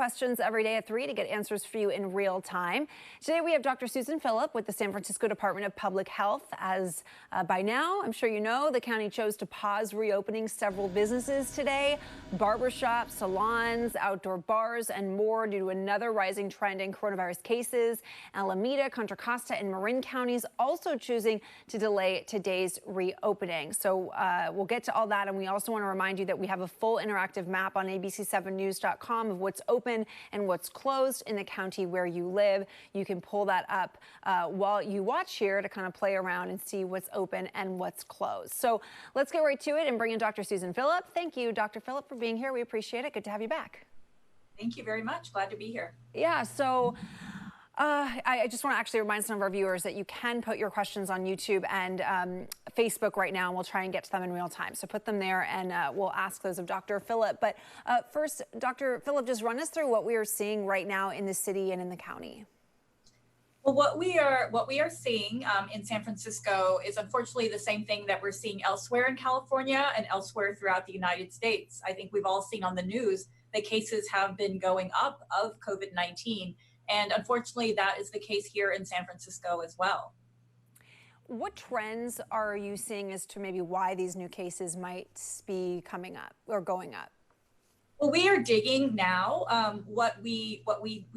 questions every day at 3 to get answers for you in real time. Today we have Dr. Susan Phillips with the San Francisco Department of Public Health. As by now, I'm sure you know, the county chose to pause reopening several businesses today. Barbershops, salons, outdoor bars, and more due to another rising trend in coronavirus cases. Alameda, Contra Costa, and Marin counties also choosing to delay today's reopening. So we'll get to all that, and we also want to remind you that we have a full interactive map on abc7news.com of what's open and what's closed in the county where you live. You can pull that up while you watch here to kind of play around and see what's open and what's closed. So let's get right to it and bring in Dr. Susan Phillips. Thank you, Dr. Phillips, for being here. We appreciate it. Good to have you back. Thank you very much. Glad to be here. Yeah, so I just want to actually remind some of our viewers that you can put your questions on YouTube and Facebook right now, and we'll try and get to them in real time. So put them there, and we'll ask those of Dr. Phillips. But first, Dr. Phillips, just run us through what we are seeing right now in the city and in the county. Well, what we are seeing in San Francisco is unfortunately the same thing that we're seeing elsewhere in California and elsewhere throughout the United States. I think we've all seen on the news that cases have been going up of COVID-19. And unfortunately, that is the case here in San Francisco as well. What trends are you seeing as to maybe why these new cases might be coming up or going up? Well, we are digging now. What we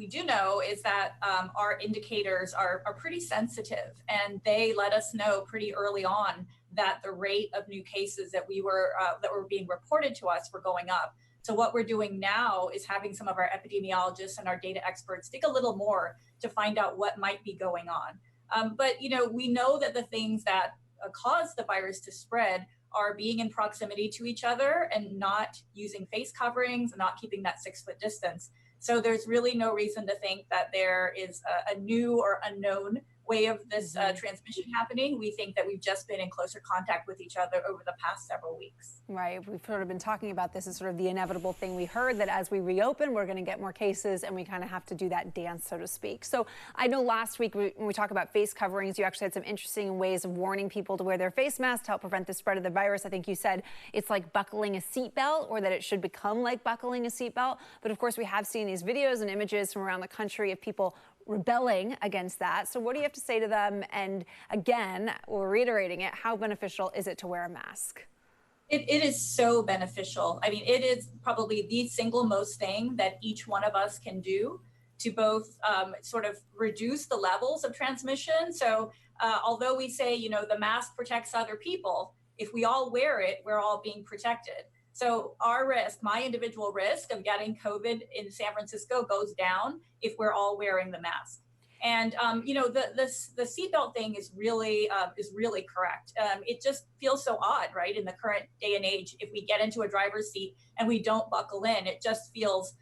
do know is that our indicators are pretty sensitive, and they let us know pretty early on that the rate of new cases that were being reported to us were going up. So what we're doing now is having some of our epidemiologists and our data experts dig a little more to find out what might be going on. But we know that the things that cause the virus to spread are being in proximity to each other and not using face coverings and not keeping that 6-foot distance. So there's really no reason to think that there is a new or unknown way of this transmission happening. We think that we've just been in closer contact with each other over the past several weeks. Right. We've sort of been talking about this as sort of the inevitable thing. We heard that as we reopen, we're going to get more cases, and we kind of have to do that dance, so to speak. So I know last week when we talked about face coverings, you actually had some interesting ways of warning people to wear their face masks to help prevent the spread of the virus. I think you said it's like buckling a seatbelt, or that it should become like buckling a seatbelt. But of course, we have seen these videos and images from around the country of people rebelling against that. So what do you have to say to them? And again, we're reiterating it, how beneficial is it to wear a mask? It is so beneficial. I mean, it is probably the single most thing that each one of us can do to both sort of reduce the levels of transmission. So although we say, the mask protects other people, if we all wear it, we're all being protected. So our risk, my individual risk of getting COVID in San Francisco goes down if we're all wearing the mask. And the seatbelt thing is really correct. It just feels so odd, right? In the current day and age, if we get into a driver's seat and we don't buckle in, it just feels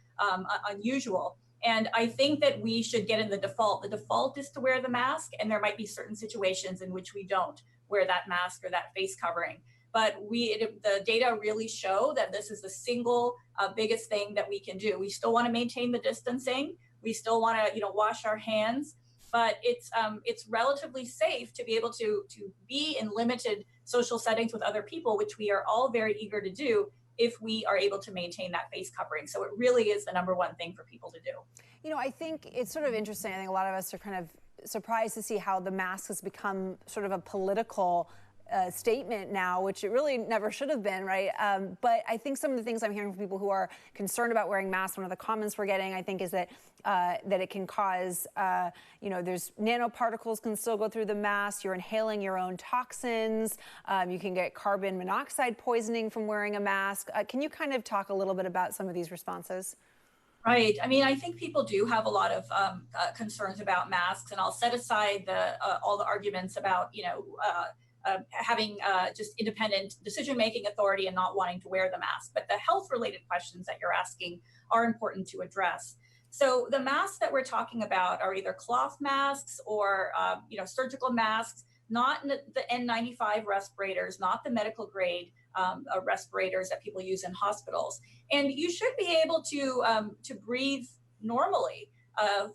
unusual. And I think that we should get in the default. The default is to wear the mask, and there might be certain situations in which we don't wear that mask or that face covering. But the data really show that this is the single biggest thing that we can do. We still want to maintain the distancing. We still want to, wash our hands. But it's relatively safe to be able to be in limited social settings with other people, which we are all very eager to do if we are able to maintain that face covering. So it really is the number one thing for people to do. I think it's sort of interesting. I think a lot of us are kind of surprised to see how the mask has become sort of a political statement now, which it really never should have been, right? But I think some of the things I'm hearing from people who are concerned about wearing masks, one of the comments we're getting, I think, is that it can cause, there's nanoparticles can still go through the mask. You're inhaling your own toxins. You can get carbon monoxide poisoning from wearing a mask. Can you kind of talk a little bit about some of these responses? Right. I mean, I think people do have a lot of concerns about masks, and I'll set aside all the arguments about, having just independent decision-making authority and not wanting to wear the mask. But the health-related questions that you're asking are important to address. So the masks that we're talking about are either cloth masks or surgical masks, not the N95 respirators, not the medical grade respirators that people use in hospitals. And you should be able to breathe normally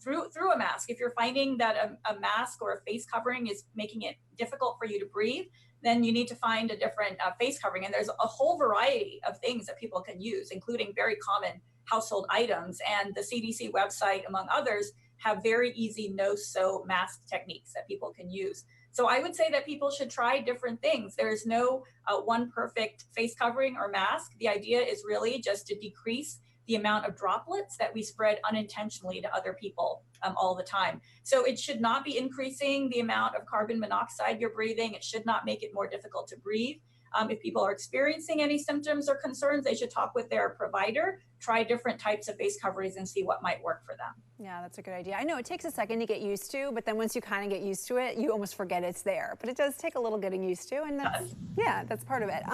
through a mask. If you're finding that a mask or a face covering is making it difficult for you to breathe, then you need to find a different face covering. And there's a whole variety of things that people can use, including very common household items. And the CDC website, among others, have very easy no-sew mask techniques that people can use. So I would say that people should try different things. There's no one perfect face covering or mask. The idea is really just to decrease the amount of droplets that we spread unintentionally to other people all the time. So it should not be increasing the amount of carbon monoxide you're breathing. It should not make it more difficult to breathe. If people are experiencing any symptoms or concerns, they should talk with their provider, try different types of face coverings and see what might work for them. Yeah, that's a good idea. I know it takes a second to get used to, but then once you kind of get used to it, you almost forget it's there. But it does take a little getting used to, and that's, yeah, that's part of it.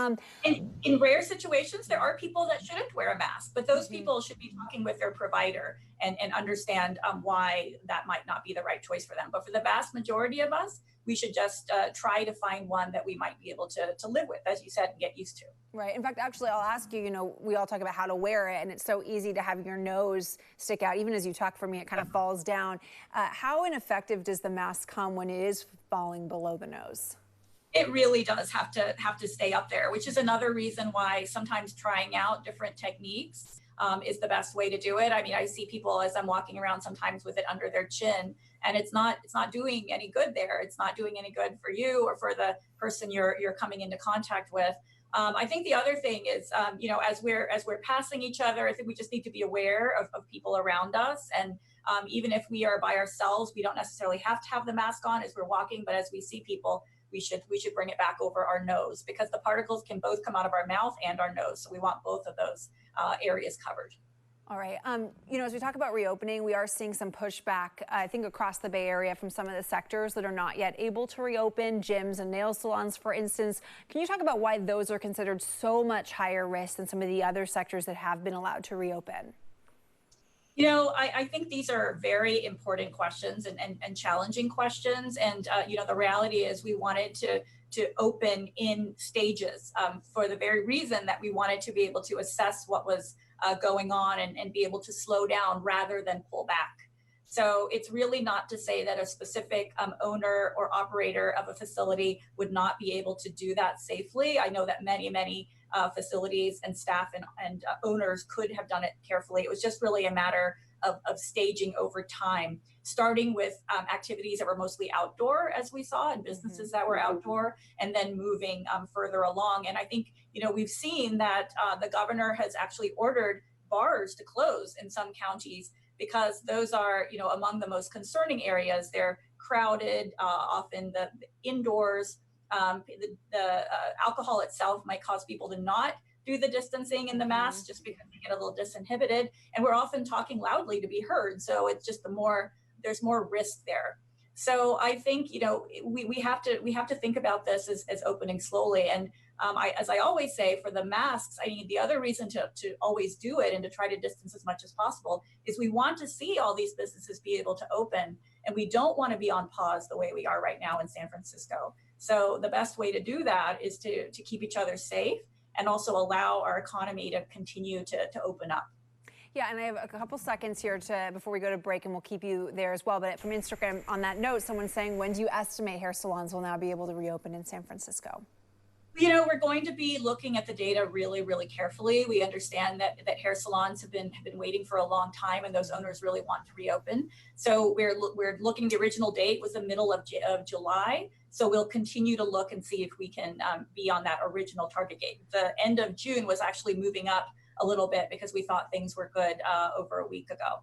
In rare situations, there are people that shouldn't wear a mask, but those people should be talking with their provider and understand why that might not be the right choice for them. But for the vast majority of us, we should just try to find one that we might be able to live with, as you said, and get used to. Right. In fact, actually, I'll ask you, you know, we all talk about how to wear it, and it's so easy to have your nose stick out. Even as you talk, for me, it kind of falls down. How ineffective does the mask come when it is falling below the nose? It really does have to stay up there, which is another reason why sometimes trying out different techniques is the best way to do it. I mean, I see people as I'm walking around sometimes with it under their chin, and it's not doing any good there. It's not doing any good for you or for the person you're coming into contact with. I think the other thing is, you know, as we're passing each other, I think we just need to be aware of people around us. And even if we are by ourselves, we don't necessarily have to have the mask on as we're walking, but as we see people, we should bring it back over our nose, because the particles can both come out of our mouth and our nose. So we want both of those areas covered. All right. You know, as we talk about reopening, we are seeing some pushback, I think, across the Bay Area from some of the sectors that are not yet able to reopen, gyms and nail salons, for instance. Can you talk about why those are considered so much higher risk than some of the other sectors that have been allowed to reopen? You know, I think these are very important questions and challenging questions. And, you know, the reality is we wanted to open in stages for the very reason that we wanted to be able to assess what was going on and be able to slow down rather than pull back. So it's really not to say that a specific owner or operator of a facility would not be able to do that safely. I know that many facilities and staff and owners could have done it carefully. It was just really a matter of staging over time, starting with activities that were mostly outdoor, as we saw, and businesses that were outdoor, and then moving further along. And I think, you know, we've seen that the governor has actually ordered bars to close in some counties, because those are, you know, among the most concerning areas. They're crowded, often the indoors. The alcohol itself might cause people to not do the distancing in the mask just because they get a little disinhibited. And we're often talking loudly to be heard. So it's just there's more risk there. So I think, you know, we have to think about this as opening slowly. And as I always say, for the masks, I mean, the other reason to always do it and to try to distance as much as possible is we want to see all these businesses be able to open, and we don't want to be on pause the way we are right now in San Francisco. So the best way to do that is to keep each other safe and also allow our economy to continue to open up. Yeah, and I have a couple seconds here before we go to break, and we'll keep you there as well. But from Instagram, on that note, someone's saying, when do you estimate hair salons will now be able to reopen in San Francisco? You know, we're going to be looking at the data really, really carefully. We understand that hair salons have been waiting for a long time, and those owners really want to reopen. So we're looking. The original date was the middle of July. So we'll continue to look and see if we can be on that original target date. The end of June was actually moving up a little bit because we thought things were good over a week ago.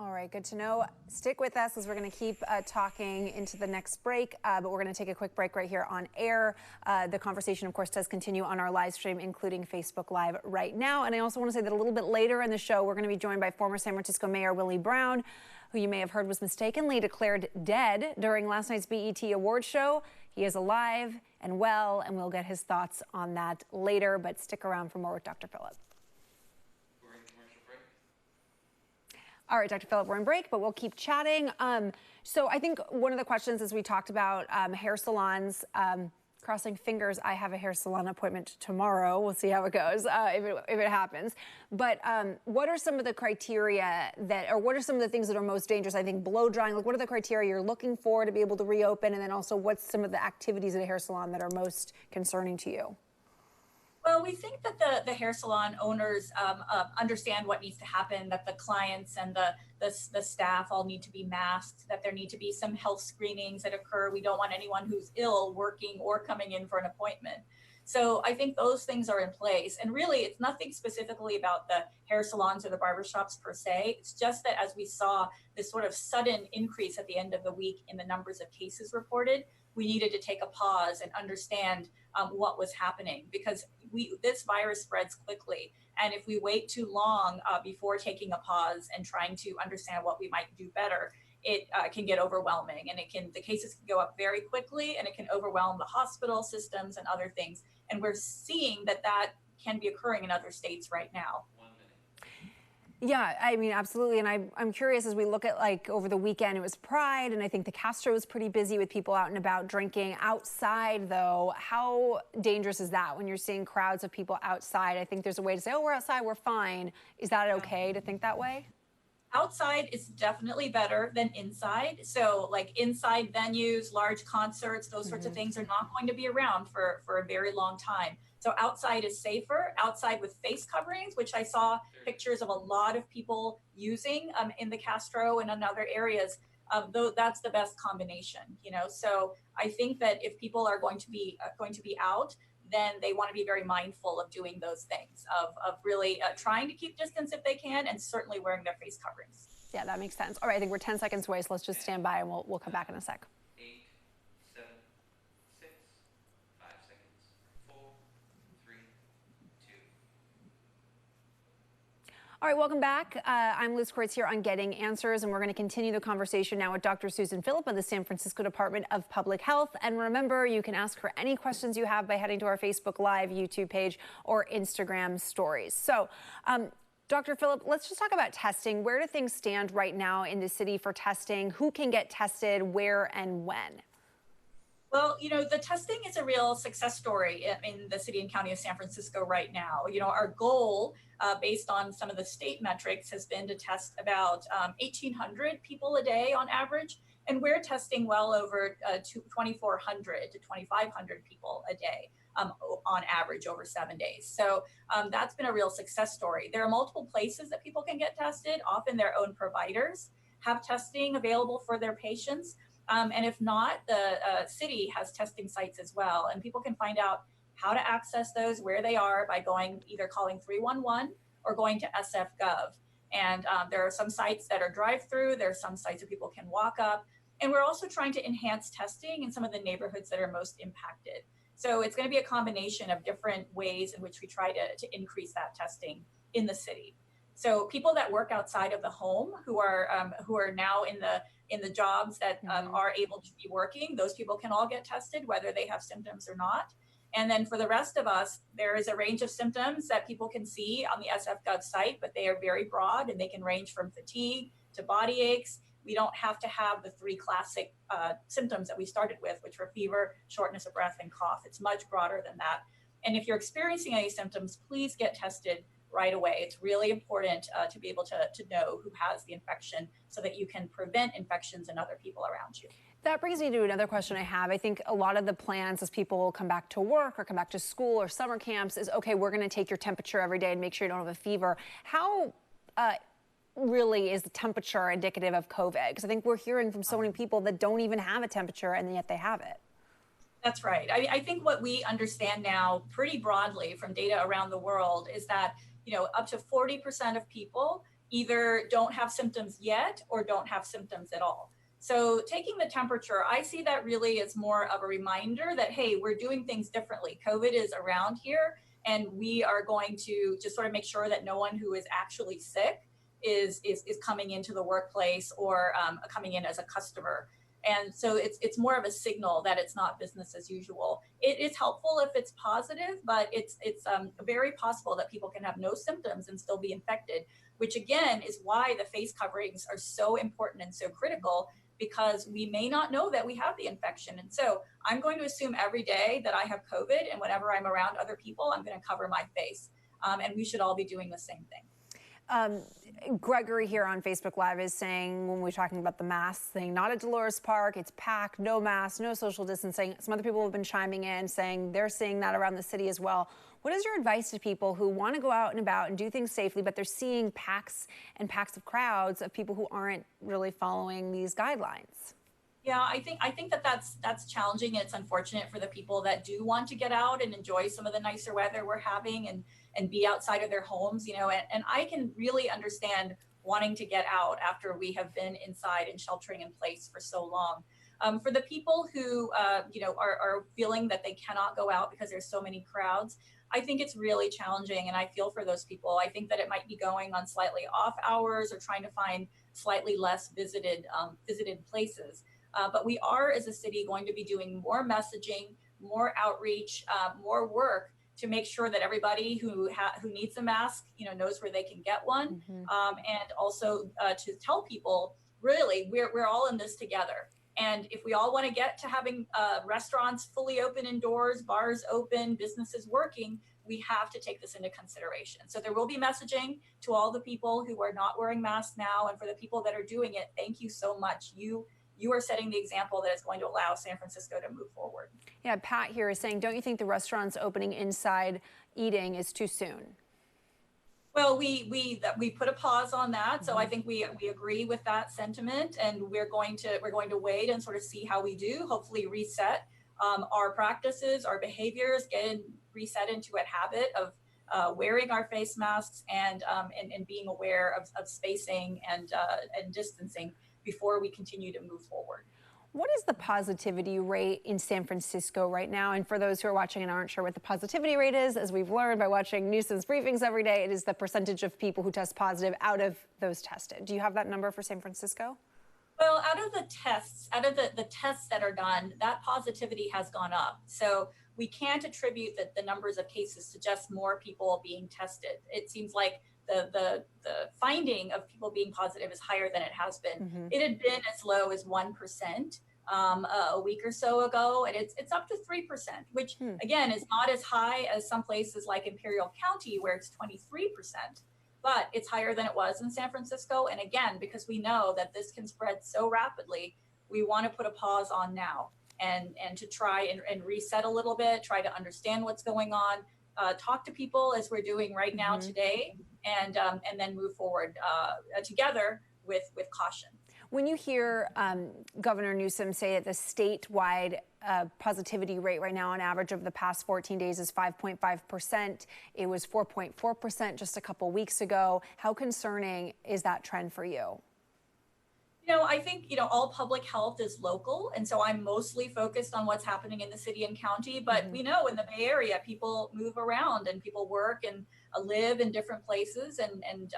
All right, good to know. Stick with us as we're going to keep talking into the next break, but we're going to take a quick break right here on air. The conversation, of course, does continue on our live stream, including Facebook Live right now. And I also want to say that a little bit later in the show, we're going to be joined by former San Francisco Mayor Willie Brown, who you may have heard was mistakenly declared dead during last night's BET Awards show. He is alive and well, and we'll get his thoughts on that later, but stick around for more with Dr. Phillips. All right, Dr. Phillip, we're in break, but we'll keep chatting. So I think one of the questions, as we talked about hair salons, crossing fingers, I have a hair salon appointment tomorrow. We'll see how it goes, if it happens. But what are some of the criteria or what are some of the things that are most dangerous? I think blow drying, like what are the criteria you're looking for to be able to reopen? And then also what's some of the activities at a hair salon that are most concerning to you? Well, we think that the hair salon owners understand what needs to happen, that the clients and the staff all need to be masked, that there need to be some health screenings that occur. We don't want anyone who's ill working or coming in for an appointment. So I think those things are in place. And really, it's nothing specifically about the hair salons or the barbershops per se. It's just that as we saw this sort of sudden increase at the end of the week in the numbers of cases reported, we needed to take a pause and understand what was happening, because this virus spreads quickly. And if we wait too long before taking a pause and trying to understand what we might do better, it can get overwhelming, and the cases can go up very quickly, and it can overwhelm the hospital systems and other things. And we're seeing that can be occurring in other states right now. Yeah, I mean, absolutely. And I'm curious, as we look at, like, over the weekend, it was Pride, and I think the Castro was pretty busy with people out and about drinking. Outside, though, how dangerous is that when you're seeing crowds of people outside? I think there's a way to say, oh, we're outside, we're fine. Is that okay to think that way? Outside is definitely better than inside. So like inside venues, large concerts, those sorts of things are not going to be around for a very long time. So outside is safer, outside with face coverings, which I saw pictures of a lot of people using in the Castro and in other areas. Though that's the best combination, you know. So I think that if people are going to be out, then they want to be very mindful of doing those things, of really trying to keep distance if they can, and certainly wearing their face coverings. Yeah, that makes sense. All right, I think we're 10 seconds away, so let's just stand by and we'll come back in a sec. 8, 7, 6, 5 seconds, 4, 3, 2. All right, welcome back. I'm Liz Kreutz here on Getting Answers, and we're going to continue the conversation now with Dr. Susan Phillips of the San Francisco Department of Public Health. And remember, you can ask her any questions you have by heading to our Facebook Live, YouTube page, or Instagram stories. So, Dr. Phillips, let's just talk about testing. Where do things stand right now in the city for testing? Who can get tested, where, and when? Well, you know, the testing is a real success story in the city and county of San Francisco right now. You know, our goal, based on some of the state metrics, has been to test about 1,800 people a day on average. And we're testing well over 2,400 to 2,500 people a day on average over 7 days. So that's been a real success story. There are multiple places that people can get tested. Often their own providers have testing available for their patients. And if not, the city has testing sites as well. And people can find out how to access those, where they are, by either calling 311 or going to SF.gov. And there are some sites that are drive-through. There are some sites that people can walk up. And we're also trying to enhance testing in some of the neighborhoods that are most impacted. So it's going to be a combination of different ways in which we try to increase that testing in the city. So people that work outside of the home, who are now in the jobs that are able to be working, those people can all get tested, whether they have symptoms or not. And then for the rest of us, there is a range of symptoms that people can see on the SF.gov site, but they are very broad, and they can range from fatigue to body aches. We don't have to have the 3 classic symptoms that we started with, which were fever, shortness of breath, and cough. It's much broader than that. And if you're experiencing any symptoms, please get tested right away. It's really important to be able to know who has the infection, so that you can prevent infections in other people around you. That brings me to another question I have. I think a lot of the plans as people come back to work or come back to school or summer camps is, okay, we're going to take your temperature every day and make sure you don't have a fever. How really is the temperature indicative of COVID? Because I think we're hearing from so many people that don't even have a temperature, and yet they have it. That's right. I think what we understand now pretty broadly from data around the world is that, you know, up to 40% of people either don't have symptoms yet or don't have symptoms at all. So taking the temperature, I see that really as more of a reminder that, hey, we're doing things differently. COVID is around here, and we are going to just sort of make sure that no one who is actually sick is coming into the workplace or coming in as a customer. And so it's more of a signal that it's not business as usual. It is helpful if it's positive, but it's very possible that people can have no symptoms and still be infected, which again is why the face coverings are so important and so critical, because we may not know that we have the infection. And so I'm going to assume every day that I have COVID, and whenever I'm around other people, I'm going to cover my face. And we should all be doing the same thing. Gregory here on Facebook Live is saying, when we're talking about the masks thing, not at Dolores Park, it's packed, no masks, no social distancing. Some other people have been chiming in saying they're seeing that around the city as well. What is your advice to people who want to go out and about and do things safely, but they're seeing packs and packs of crowds of people who aren't really following these guidelines? Yeah, I think that that's challenging, and it's unfortunate for the people that do want to get out and enjoy some of the nicer weather we're having and be outside of their homes, and I can really understand wanting to get out after we have been inside and sheltering in place for so long. For the people who are feeling that they cannot go out because there's so many crowds, I think it's really challenging, and I feel for those people. I think that it might be going on slightly off hours or trying to find slightly less visited places. But we are, as a city, going to be doing more messaging, more outreach, more work to make sure that everybody who needs a mask, knows where they can get one, and also to tell people, really, we're all in this together. And if we all want to get to having restaurants fully open indoors, bars open, businesses working, we have to take this into consideration. So there will be messaging to all the people who are not wearing masks now, and for the people that are doing it, thank you so much. You are setting the example that is going to allow San Francisco to move forward. Yeah, Pat here is saying, don't you think the restaurants opening inside eating is too soon? Well, we put a pause on that, so I think we agree with that sentiment, and we're going to wait and sort of see how we do. Hopefully, reset our practices, our behaviors, reset into a habit of wearing our face masks and being aware of spacing and distancing before we continue to move forward. What is the positivity rate in San Francisco right now? And for those who are watching and aren't sure what the positivity rate is, as we've learned by watching Newsom's briefings every day, it is the percentage of people who test positive out of those tested. Do you have that number for San Francisco? Well, out of the tests that are done, that positivity has gone up. So we can't attribute the numbers of cases to just more people being tested. It seems like the finding of people being positive is higher than it has been. It had been as low as 1% a week or so ago, and it's up to 3%, which again is not as high as some places like Imperial County where it's 23%, but it's higher than it was in San Francisco. And again, because we know that this can spread so rapidly, we want to put a pause on now and to try and reset a little bit, try to understand what's going on, talk to people as we're doing right now today, and then move forward together with caution. When you hear Governor Newsom say that the statewide positivity rate right now on average over the past 14 days is 5.5%, it was 4.4% just a couple weeks ago. How concerning is that trend for you? I think, all public health is local. And so I'm mostly focused on what's happening in the city and county. But we know in the Bay Area, people move around and people work and live in different places. And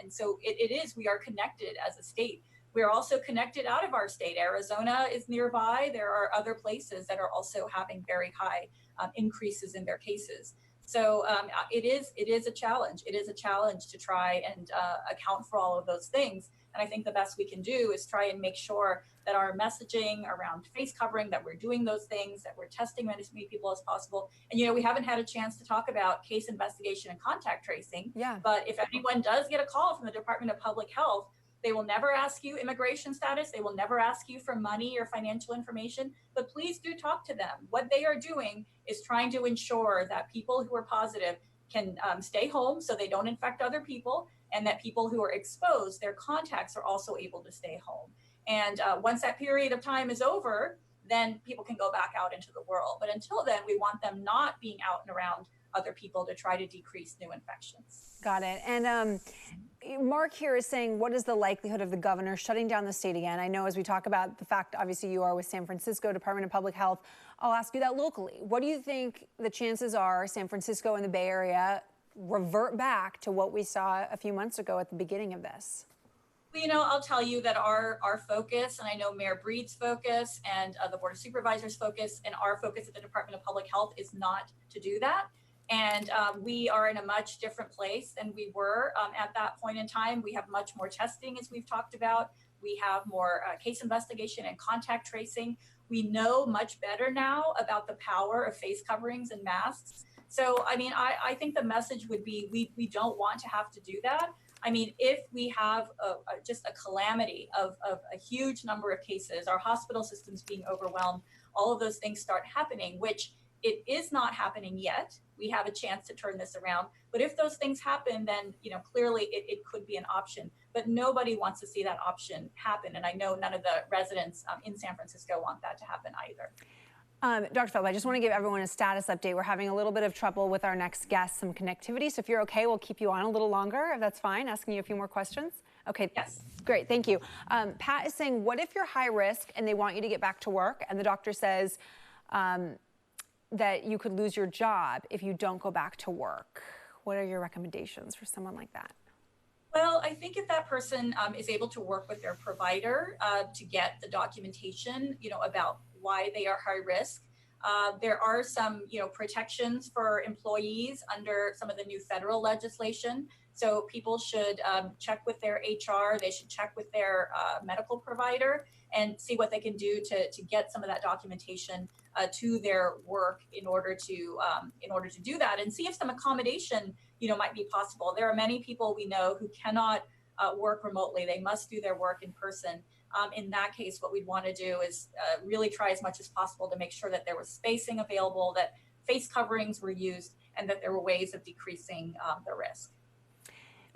so it is, we are connected as a state. We're also connected out of our state. Arizona is nearby. There are other places that are also having very high increases in their cases. So it is a challenge. It is a challenge to try and account for all of those things. And I think the best we can do is try and make sure that our messaging around face covering, that we're doing those things, that we're testing as many people as possible. And, we haven't had a chance to talk about case investigation and contact tracing. Yeah. But if anyone does get a call from the Department of Public Health, they will never ask you immigration status. They will never ask you for money or financial information, but please do talk to them. What they are doing is trying to ensure that people who are positive can stay home so they don't infect other people, and that people who are exposed, their contacts, are also able to stay home. And once that period of time is over, then people can go back out into the world. But until then, we want them not being out and around other people to try to decrease new infections. Got it. And Mark here is saying, what is the likelihood of the governor shutting down the state again? I know as we talk about the fact, obviously, you are with San Francisco Department of Public Health. I'll ask you that locally. What do you think the chances are San Francisco and the Bay Area revert back to what we saw a few months ago at the beginning of this? Well, I'll tell you that our focus, and I know Mayor Breed's focus and the Board of Supervisors' focus, and our focus at the Department of Public Health is not to do that. And we are in a much different place than we were at that point in time. We have much more testing, as we've talked about. We have more case investigation and contact tracing. We know much better now about the power of face coverings and masks. So, I think the message would be we don't want to have to do that. I mean, if we have just a calamity of a huge number of cases, our hospital systems being overwhelmed, all of those things start happening, which it is not happening yet. We have a chance to turn this around. But if those things happen, then, you know, clearly it could be an option. But nobody wants to see that option happen. And I know none of the residents in San Francisco want that to happen either. Dr. Phillips, I just want to give everyone a status update. We're having a little bit of trouble with our next guest, some connectivity. So if you're okay, we'll keep you on a little longer, if that's fine, asking you a few more questions. Okay. Yes. Great. Thank you. Pat is saying, what if you're high risk and they want you to get back to work and the doctor says that you could lose your job if you don't go back to work? What are your recommendations for someone like that? Well, I think if that person is able to work with their provider to get the documentation, you know, about why they are high risk. There are some, you know, protections for employees under some of the new federal legislation. So people should check with their HR. They should check with their medical provider and see what they can do to get some of that documentation to their work in order to do that, and see if some accommodation, you know, might be possible. There are many people we know who cannot work remotely. They must do their work in person. In that case, what we'd want to do is really try as much as possible to make sure that there was spacing available, that face coverings were used, and that there were ways of decreasing the risk.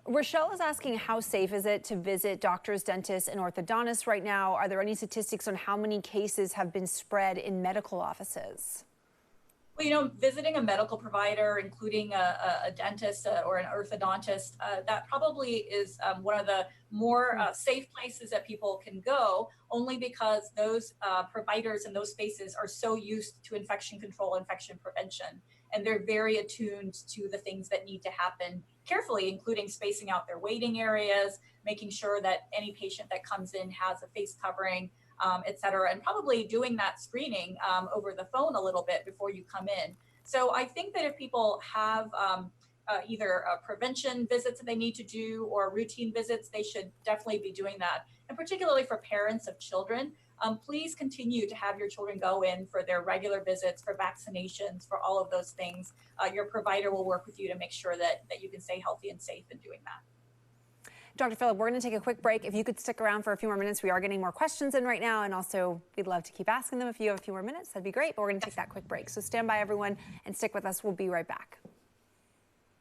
Rochelle is asking, how safe is it to visit doctors, dentists, and orthodontists right now? Are there any statistics on how many cases have been spread in medical offices? Well, you know, visiting a medical provider, including a dentist or an orthodontist, that probably is one of the more safe places that people can go, only because those providers and those spaces are so used to infection control, infection prevention, and they're very attuned to the things that need to happen carefully, including spacing out their waiting areas, making sure that any patient that comes in has a face covering, et cetera, and probably doing that screening over the phone a little bit before you come in. So I think that if people have either prevention visits that they need to do or routine visits, they should definitely be doing that. And particularly for parents of children, please continue to have your children go in for their regular visits, for vaccinations, for all of those things. Your provider will work with you to make sure that you can stay healthy and safe in doing that. Dr. Phillip, we're going to take a quick break. If you could stick around for a few more minutes, we are getting more questions in right now, and also we'd love to keep asking them. If you have a few more minutes, that'd be great, but we're going to take that quick break. So stand by, everyone, and stick with us. We'll be right back.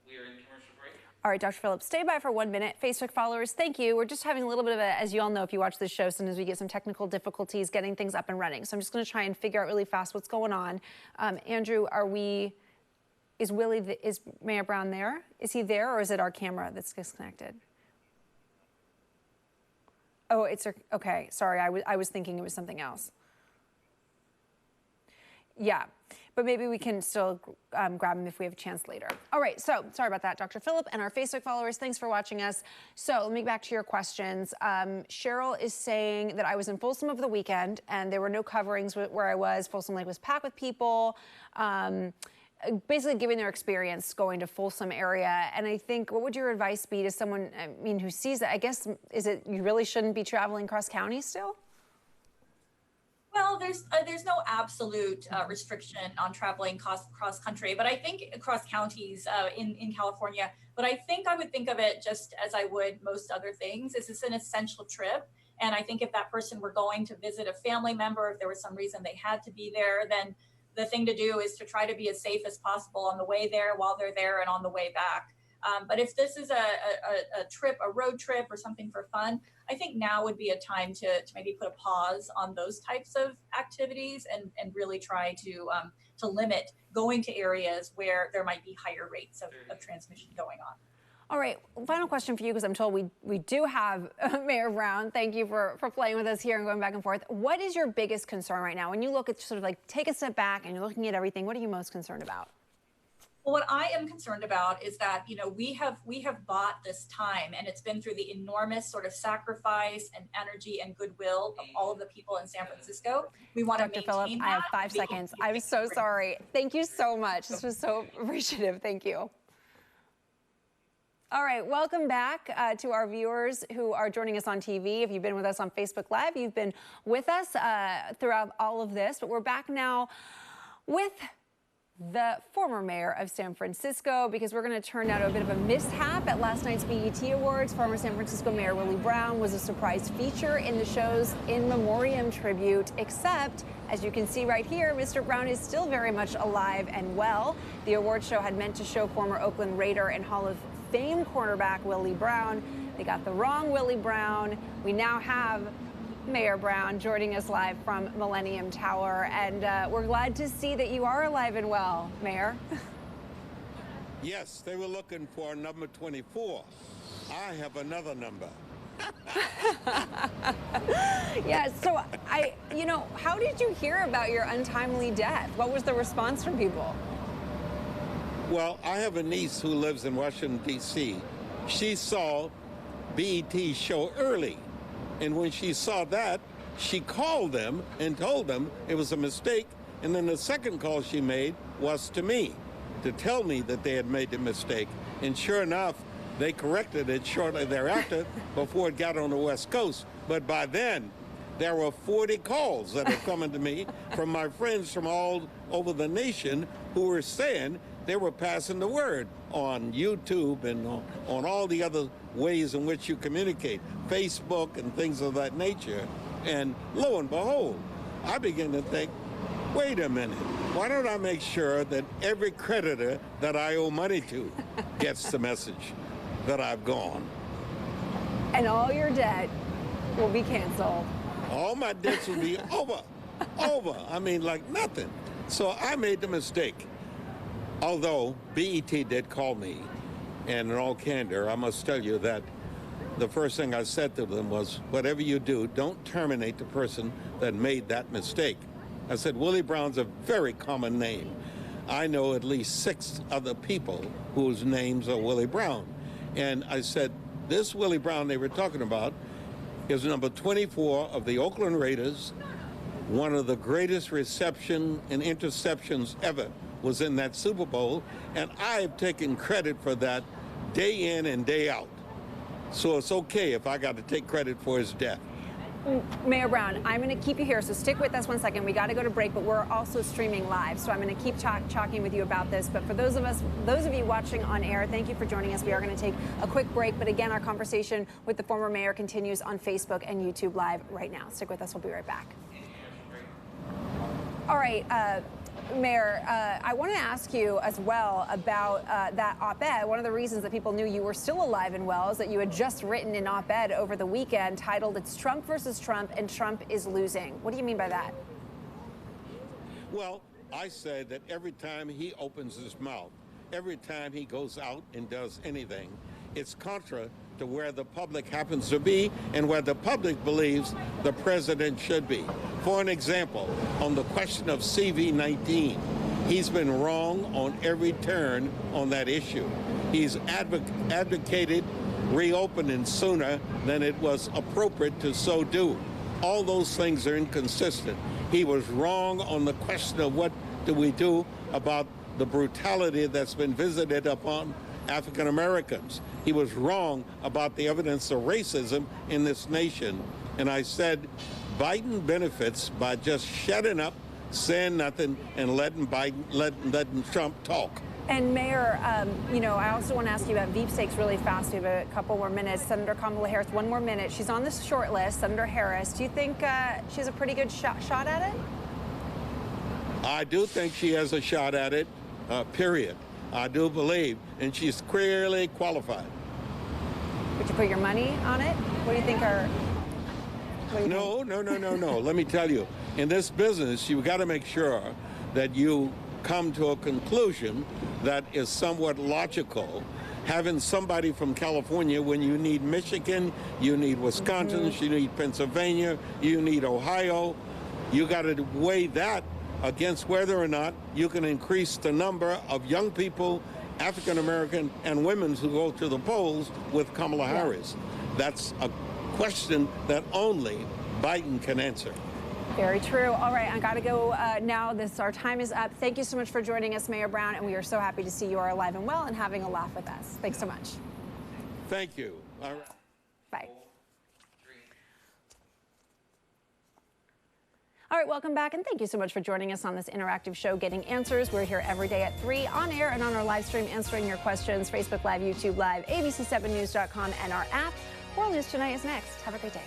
We are in commercial break. All right, Dr. Phillips, stay by for 1 minute. Facebook followers, thank you. We're just having a little bit of a, as you all know, if you watch this show, sometimes we get some technical difficulties getting things up and running. So I'm just going to try and figure out really fast what's going on. Andrew, is Mayor Brown there? Is he there, or is it our camera that's disconnected? Oh, okay. Sorry, I was thinking it was something else. Yeah, but maybe we can still grab him if we have a chance later. All right, so sorry about that, Dr. Phillip, and our Facebook followers, thanks for watching us. So let me get back to your questions. Cheryl is saying that I was in Folsom over the weekend and there were no coverings where I was. Folsom Lake was packed with people. Basically giving their experience going to Folsom area. And I think, what would your advice be to someone, who sees that? I guess, is it you really shouldn't be traveling cross county still? Well, there's no absolute restriction on traveling cross country, but I think across counties in California. But I think I would think of it just as I would most other things. Is this an essential trip? And I think if that person were going to visit a family member, if there was some reason they had to be there, then the thing to do is to try to be as safe as possible on the way there, while they're there, and on the way back. But if this is a trip, a road trip or something for fun, I think now would be a time to maybe put a pause on those types of activities and really try to limit going to areas where there might be higher rates of transmission going on. All right, final question for you, because I'm told we do have Mayor Brown. Thank you for playing with us here and going back and forth. What is your biggest concern right now? When you look at sort of like take a step back and you're looking at everything, what are you most concerned about? Well, what I am concerned about is that, we have bought this time, and it's been through the enormous sort of sacrifice and energy and goodwill of all of the people in San Francisco. We want to maintain Dr. Phillip, that. I have 5 seconds. I'm so sorry. Thank you so much. This was so appreciative. Thank you. All right, welcome back to our viewers who are joining us on TV. If you've been with us on Facebook Live, you've been with us throughout all of this. But we're back now with the former mayor of San Francisco, because we're going to turn now to a bit of a mishap at last night's BET Awards. Former San Francisco Mayor Willie Brown was a surprise feature in the show's In Memoriam tribute, except, as you can see right here, Mr. Brown is still very much alive and well. The award show had meant to show former Oakland Raider and Hall of Fame cornerback Willie Brown. They got the wrong Willie Brown. We now have Mayor Brown joining us live from Millennium Tower, and we're glad to see that you are alive and well, Mayor. Yes, they were looking for number 24. I have another number. Yeah, so how did you hear about your untimely death? What was the response from people? Well, I have a niece who lives in Washington, D.C. She saw BET's show early. And when she saw that, she called them and told them it was a mistake. And then the second call she made was to me to tell me that they had made the mistake. And sure enough, they corrected it shortly thereafter before it got on the West Coast. But by then, there were 40 calls that had come to me from my friends from all over the nation who were saying they were passing the word on YouTube and on all the other ways in which you communicate, Facebook and things of that nature. And lo and behold, I began to think, wait a minute, why don't I make sure that every creditor that I owe money to gets the message that I've gone? And all your debt will be canceled. All my debts will be over. I mean, like nothing. So I made the mistake. Although BET did call me, and in all candor, I must tell you that the first thing I said to them was, whatever you do, don't terminate the person that made that mistake. I said, Willie Brown's a very common name. I know at least 6 other people whose names are Willie Brown. And I said, this Willie Brown they were talking about is number 24 of the Oakland Raiders. One of the greatest reception and interceptions ever was in that Super Bowl, and I've taken credit for that day in and day out. So it's okay if I got to take credit for his death. Mayor Brown, I'm going to keep you here, so stick with us 1 second. We got to go to break, but we're also streaming live, so I'm going to keep talking with you about this. But for those of you watching on air, thank you for joining us. We are going to take a quick break, but again, our conversation with the former mayor continues on Facebook and YouTube Live right now. Stick with us. We'll be right back. All right. Mayor, I want to ask you as well about that op-ed. One of the reasons that people knew you were still alive and well is that you had just written an op-ed over the weekend titled "It's Trump versus Trump and Trump is Losing." What do you mean by that? Well, I said that every time he opens his mouth, every time he goes out and does anything, it's contra to where the public happens to be and where the public believes the president should be. For an example, on the question of CV-19, he's been wrong on every turn on that issue. He's advocated reopening sooner than it was appropriate to so do. All those things are inconsistent. He was wrong on the question of what do we do about the brutality that's been visited upon African Americans. He was wrong about the evidence of racism in this nation. And I said, Biden benefits by just shutting up, saying nothing, and letting Trump talk. And Mayor, I also want to ask you about sweepstakes really fast. We have a couple more minutes. Senator Kamala Harris, 1 more minute. She's on the short list. Senator Harris, do you think she has a pretty good shot at it? I do think she has a shot at it, period. I do believe, and she's clearly qualified. Would you put your money on it? What do you think No. Let me tell you, in this business, you've got to make sure that you come to a conclusion that is somewhat logical. Having somebody from California when you need Michigan, you need Wisconsin, you need Pennsylvania, you need Ohio, you got to weigh that against whether or not you can increase the number of young people, African American and women who go to the polls with Kamala Harris. That's a question that only Biden can answer. Very true. All right, I got to go now. Our time is up. Thank you so much for joining us, Mayor Brown, and we are so happy to see you are alive and well and having a laugh with us. Thanks so much. Thank you. All right. Bye. All right, welcome back, and thank you so much for joining us on this interactive show, Getting Answers. We're here every day at 3 on air and on our live stream answering your questions, Facebook Live, YouTube Live, abc7news.com, and our app. World News Tonight is next. Have a great day.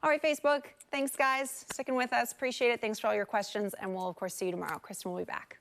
All right, Facebook, thanks, guys. Sticking with us. Appreciate it. Thanks for all your questions, and we'll, of course, see you tomorrow. Kristen will be back.